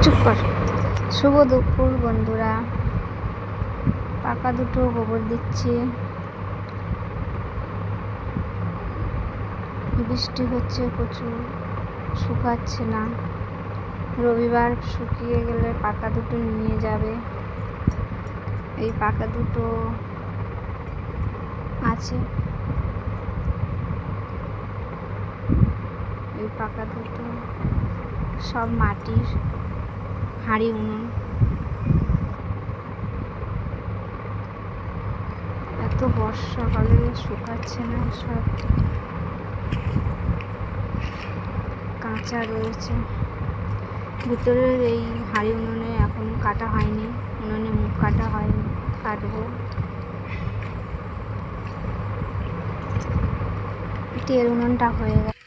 চুপ কর। শুভ দুপুর বন্ধুরা, পাকা দুটো গোবর দিচ্ছি। বৃষ্টি হচ্ছে প্রচুর, শুকাচ্ছে না। রবিবার শুকিয়ে গেলে পাকা দুটো নিয়ে যাবে। এই পাকা দুটো আছে, এই পাকা দুটো সব মাটির হাঁড়ি উনুন। এত বর্ষাকালে শুকাচ্ছে না, সব কাঁচা রয়েছে। ভিতরের এই হাঁড়ি উনুনে এখন কাটা হয়নি, উনুনে মুখ কাটা হয়নি, কাটবো। তেল উনুনটা হয়ে গেছে।